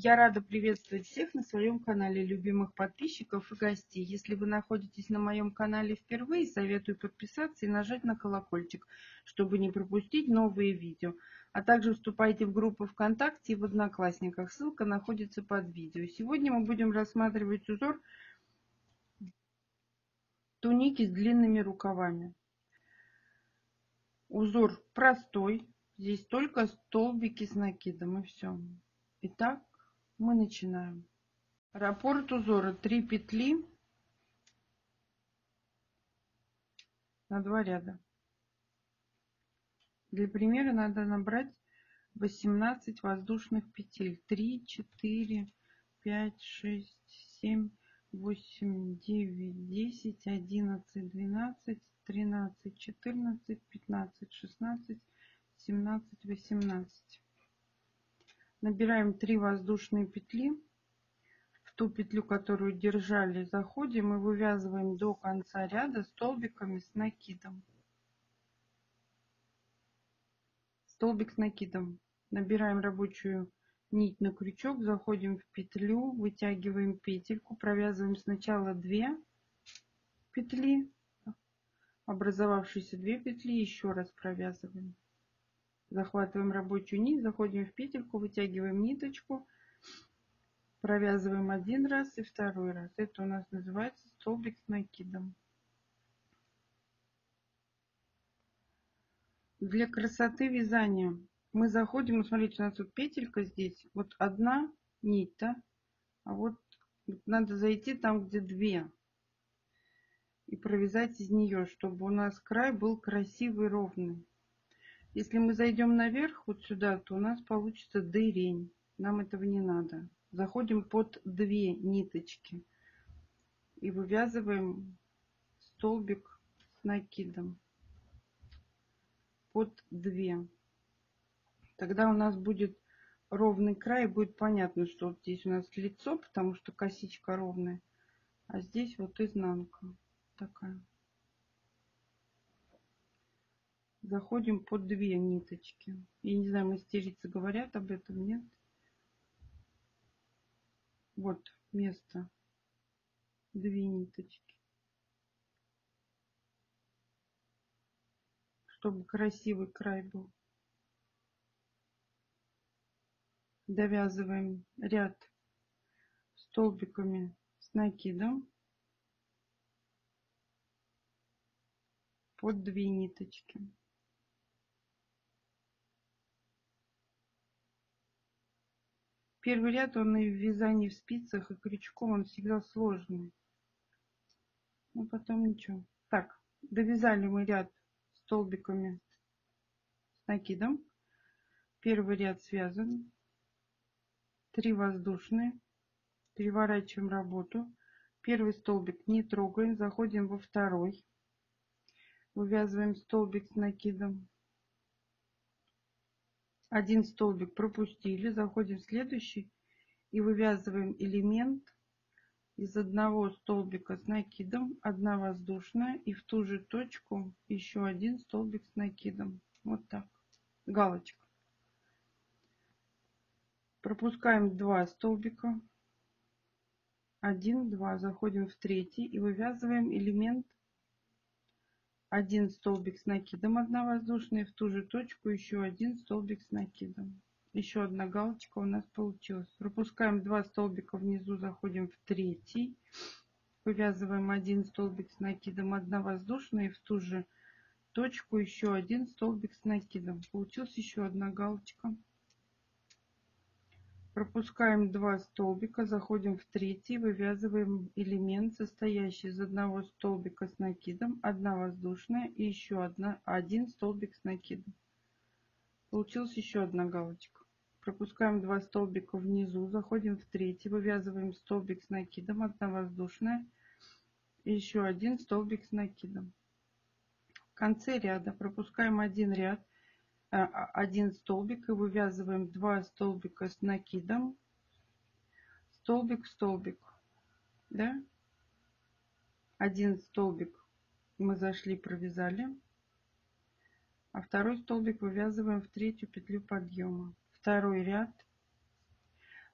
Я рада приветствовать всех на своем канале, любимых подписчиков и гостей. Если вы находитесь на моем канале впервые, советую подписаться и нажать на колокольчик, чтобы не пропустить новые видео. А также вступайте в группу ВКонтакте и в Одноклассниках. Ссылка находится под видео. Сегодня мы будем рассматривать узор туники с длинными рукавами. Узор простой. Здесь только столбики с накидом и все. Итак, мы начинаем. Раппорт узора 3 петли на 2 ряда. Для примера надо набрать 18 воздушных петель. 3, 4, 5, 6, 7, 8, 9, 10, 11, 12, 13, 14, 15, 16, 17, 18. Набираем 3 воздушные петли. В ту петлю, которую держали, заходим и вывязываем до конца ряда столбиками с накидом. Столбик с накидом. Набираем рабочую нить на крючок, заходим в петлю, вытягиваем петельку, провязываем сначала 2 петли, образовавшиеся 2 петли, еще раз провязываем. Захватываем рабочую нить, заходим в петельку, вытягиваем ниточку, провязываем один раз и второй раз. Это у нас называется столбик с накидом. Для красоты вязания мы заходим, смотрите, у нас тут петелька здесь, вот одна нить, да? А вот надо зайти там, где 2, и провязать из нее, чтобы у нас край был красивый, ровный. Если мы зайдем наверх, вот сюда, то у нас получится дырень. Нам этого не надо. Заходим под 2 ниточки и вывязываем столбик с накидом под 2. Тогда у нас будет ровный край, будет понятно, что вот здесь у нас лицо, потому что косичка ровная, а здесь вот изнанка такая. Заходим под 2 ниточки. Я не знаю, мастерицы говорят об этом, нет? Вот место. 2 ниточки. Чтобы красивый край был. Довязываем ряд столбиками с накидом под 2 ниточки. Первый ряд, он и в вязании в спицах, и крючком, он всегда сложный. Но потом ничего. Так, довязали мы ряд столбиками с накидом. Первый ряд связан. 3 воздушные. Переворачиваем работу. Первый столбик не трогаем. Заходим во второй. Вывязываем столбик с накидом. Один столбик пропустили. Заходим в следующий. И вывязываем элемент из одного столбика с накидом, 1 воздушная, и в ту же точку еще 1 столбик с накидом. Вот так. Галочка. Пропускаем 2 столбика. 1, 2. Заходим в третий и вывязываем элемент 1 столбик с накидом, 1 воздушная, и в ту же точку еще 1 столбик с накидом. Еще одна галочка у нас получилась. Пропускаем 2 столбика внизу, заходим в третий. Вывязываем 1 столбик с накидом, 1 воздушная, и в ту же точку еще 1 столбик с накидом. Получилась еще одна галочка. Пропускаем 2 столбика, заходим в третий, вывязываем элемент, состоящий из 1 столбика с накидом, 1 воздушная и еще 1 столбик с накидом. Получилась еще одна галочка. Пропускаем 2 столбика внизу, заходим в третий, вывязываем столбик с накидом, 1 воздушная и еще 1 столбик с накидом. В конце ряда пропускаем 1 ряд, 1 столбик и вывязываем 2 столбика с накидом, столбик в столбик, да? 1 столбик мы зашли, провязали, а второй столбик вывязываем в третью петлю подъема. Второй ряд.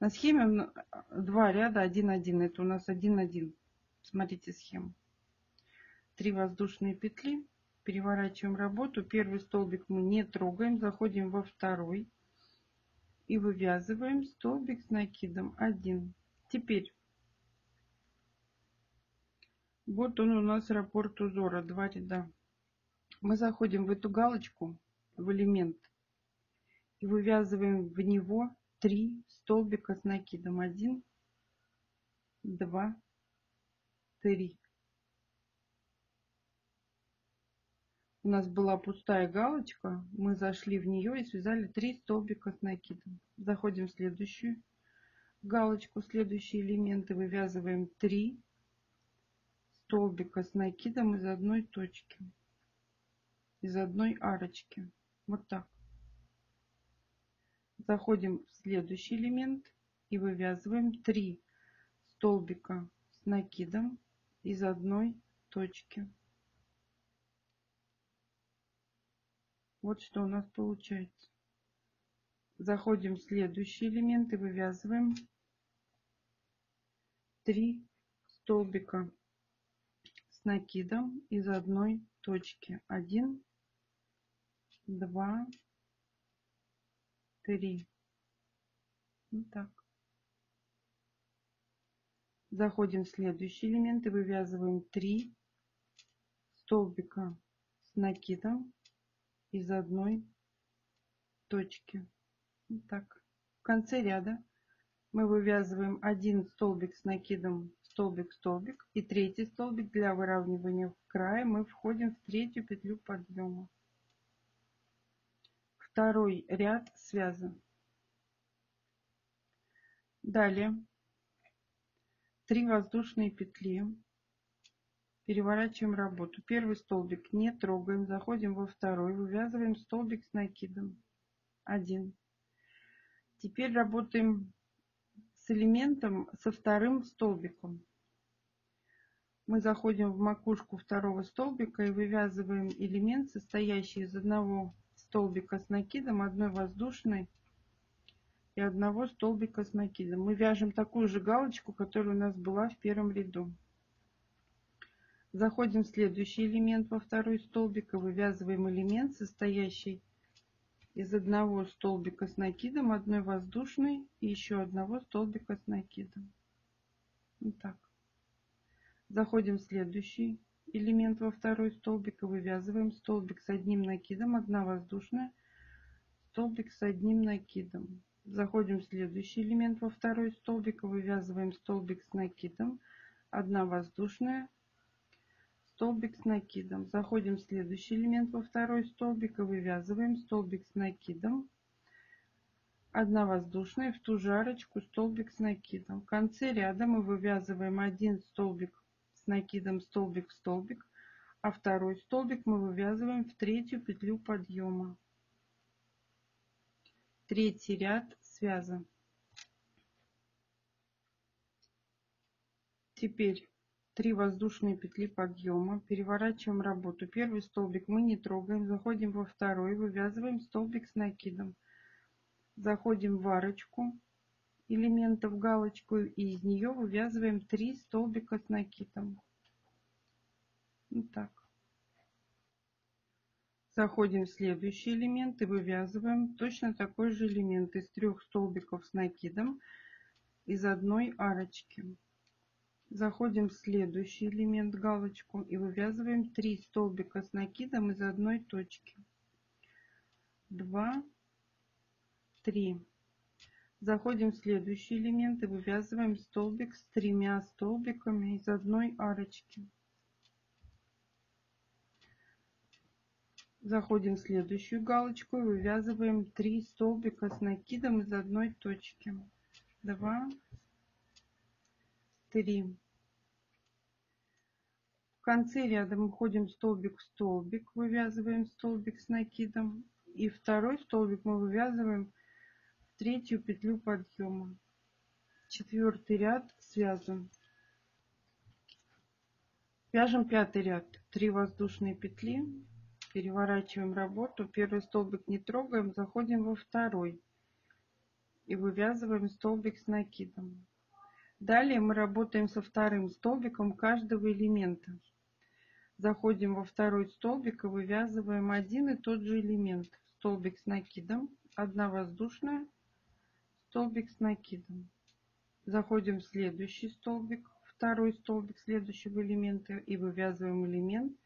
На схеме 2 ряда 1-1. Это у нас 1-1. Смотрите схему. 3 воздушные петли. Переворачиваем работу. Первый столбик мы не трогаем. Заходим во второй. И вывязываем столбик с накидом 1. Теперь вот он у нас раппорт узора. 2 ряда. Мы заходим в эту галочку, в элемент. И вывязываем в него 3 столбика с накидом. 1, 2, 3. У нас была пустая галочка. Мы зашли в нее и связали 3 столбика с накидом. Заходим в следующую галочку, следующие элементы. Вывязываем 3 столбика с накидом из одной точки. Из одной арочки. Вот так. Заходим в следующий элемент и вывязываем 3 столбика с накидом из одной точки. Вот что у нас получается. Заходим в следующий элемент и вывязываем 3 столбика с накидом из одной точки. 1, 2, 3. Вот так. Заходим в следующий элемент и вывязываем 3 столбика с накидом из одной точки. Вот так. В конце ряда мы вывязываем 1 столбик с накидом, столбик, и третий столбик для выравнивания в крае мы входим в третью петлю подъема. Второй ряд связан. Далее 3 воздушные петли. Переворачиваем работу. Первый столбик не трогаем, заходим во второй, вывязываем столбик с накидом. 1. Теперь работаем с элементом со вторым столбиком. Мы заходим в макушку второго столбика и вывязываем элемент, состоящий из одного столбика с накидом, одной воздушной и одного столбика с накидом. Мы вяжем такую же галочку, которая у нас была в первом ряду. Заходим в следующий элемент во второй столбик и вывязываем элемент, состоящий из одного столбика с накидом, одной воздушной и еще одного столбика с накидом. Вот так. Заходим в следующий элемент во второй столбик и вывязываем столбик с одним накидом, одна воздушная, столбик с одним накидом. Заходим в следующий элемент во второй столбик и вывязываем столбик с накидом, одна воздушная, столбик с накидом. Заходим в следующий элемент во второй столбик и вывязываем столбик с накидом, одна воздушная, в ту же арочку столбик с накидом. В конце ряда мы вывязываем один столбик с накидом, столбик в столбик, а второй столбик мы вывязываем в третью петлю подъема. Третий ряд связан. Теперь 3 воздушные петли подъема. Переворачиваем работу. Первый столбик мы не трогаем. Заходим во второй. Вывязываем столбик с накидом. Заходим в арочку элементов галочку. И из нее вывязываем 3 столбика с накидом. Вот так. Заходим в следующий элемент и вывязываем точно такой же элемент из 3 столбиков с накидом из одной арочки. Заходим в следующий элемент галочку и вывязываем 3 столбика с накидом из одной точки. 2, 3. Заходим в следующий элемент и вывязываем столбик с 3 столбиками из одной арочки. Заходим в следующую галочку и вывязываем 3 столбика с накидом из одной точки. 2, 3. В конце ряда мы входим столбик в столбик, вывязываем столбик с накидом. И второй столбик мы вывязываем в третью петлю подъема. Четвертый ряд связан. Вяжем пятый ряд. 3 воздушные петли. Переворачиваем работу. Первый столбик не трогаем. Заходим во второй. и вывязываем столбик с накидом. Далее мы работаем со вторым столбиком каждого элемента. Заходим во второй столбик и вывязываем один и тот же элемент. Столбик с накидом, одна воздушная, столбик с накидом. Заходим в следующий столбик, второй столбик следующего элемента и вывязываем элемент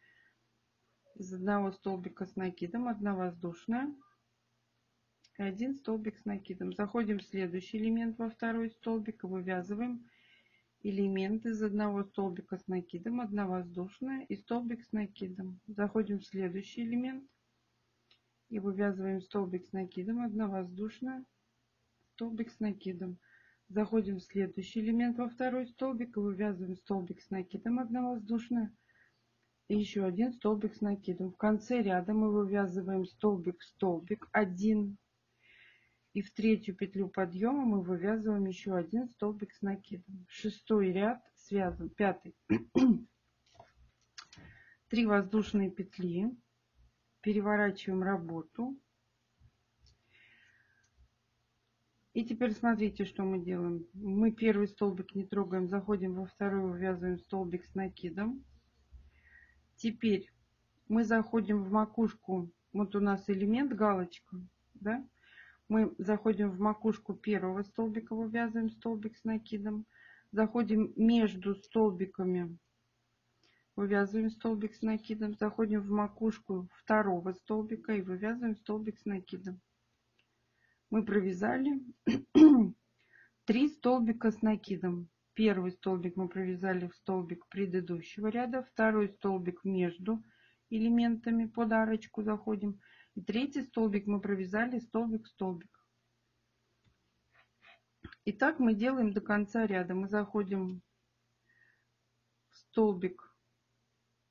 из одного столбика с накидом, одна воздушная и один столбик с накидом. Заходим в следующий элемент во второй столбик и вывязываем элемент из одного столбика с накидом, одна воздушная и столбик с накидом. Заходим в следующий элемент и вывязываем столбик с накидом, одна воздушная, столбик с накидом. Заходим в следующий элемент во второй столбик и вывязываем столбик с накидом, одна воздушная и еще один столбик с накидом. В конце ряда мы вывязываем столбик в столбик один. И в третью петлю подъема мы вывязываем еще один столбик с накидом. Шестой ряд связан, пятый. 3 воздушные петли, переворачиваем работу. И теперь смотрите, что мы делаем. Мы первый столбик не трогаем, заходим во второй, вывязываем столбик с накидом. Теперь мы заходим в макушку, вот у нас элемент галочка, да? Мы заходим в макушку первого столбика, вывязываем столбик с накидом. Заходим между столбиками, вывязываем столбик с накидом. Заходим в макушку второго столбика и вывязываем столбик с накидом. Мы провязали 3 столбика с накидом. Первый столбик мы провязали в столбик предыдущего ряда, второй столбик между элементами под арочку заходим, и третий столбик мы провязали столбик в столбик. И так мы делаем до конца ряда. Мы заходим в столбик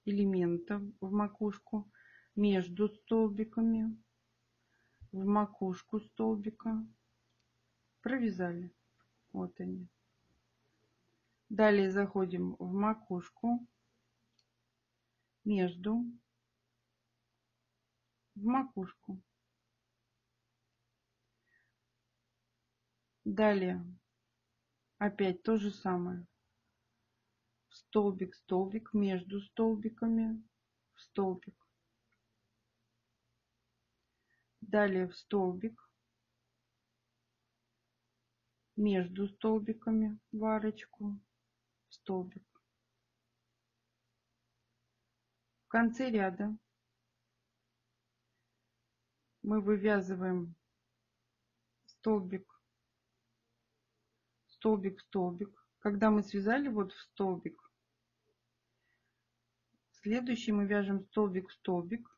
элемента, в макушку, между столбиками, в макушку столбика, провязали. Вот они. Далее заходим в макушку, между, в макушку. Далее опять то же самое. Столбик, столбик, между столбиками, в столбик. Далее в столбик, между столбиками, в арочку, в столбик. В конце ряда мы вывязываем столбик, столбик, столбик. Когда мы связали вот в столбик, следующий мы вяжем столбик в столбик.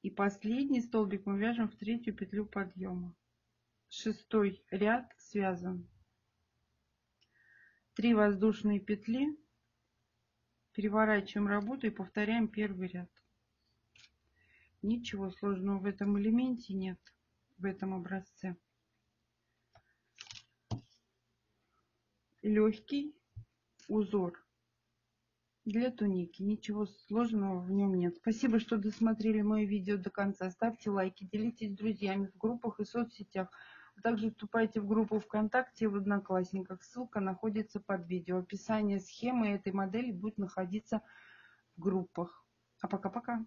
И последний столбик мы вяжем в третью петлю подъема. Шестой ряд связан. 3 воздушные петли. Переворачиваем работу и повторяем первый ряд. Ничего сложного в этом элементе нет, в этом образце. Легкий узор для туники. Ничего сложного в нем нет. Спасибо, что досмотрели мое видео до конца. Ставьте лайки, делитесь с друзьями в группах и соцсетях. А также вступайте в группу ВКонтакте и в Одноклассниках. Ссылка находится под видео. Описание схемы этой модели будет находиться в группах. А пока-пока.